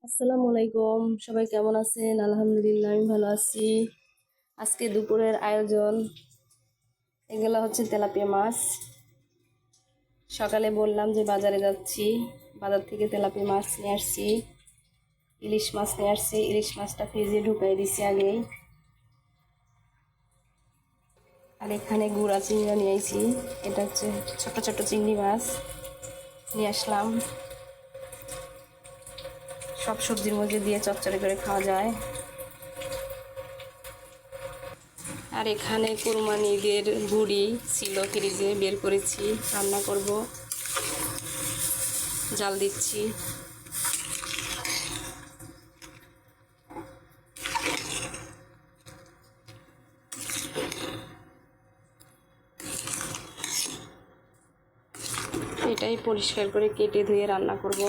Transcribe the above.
আসসালামু আলাইকুম, সবাই কেমন আছেন? আলহামদুলিল্লাহ আমি ভালো আছি। আজকে দুপুরের আয়োজন এগুলো হচ্ছে তেলাপিয়া মাছ। সকালে বললাম যে বাজারে যাচ্ছি, বাজার থেকে তেলাপিয়া মাছ নিয়ে আসছি, ইলিশ মাছ নিয়ে আসছি। ইলিশ মাছটা ফ্রিজে ঢুকাই দিছি আগেই। আর এখানে গুড়া চিংড়া নিয়ে আইছি, এটা হচ্ছে ছোট ছোট চিংড়ি মাছ নিয়ে আসলাম। সব সবজির মধ্যে দিয়ে চচ্চড়ি করে খাওয়া যায়। আর এখানে কোরবানিদের বুড়ি ছিল, ফ্রিজে বের করেছি, রান্না করব, জাল দিচ্ছি। এটাই পরিষ্কার করে কেটে ধুয়ে রান্না করব।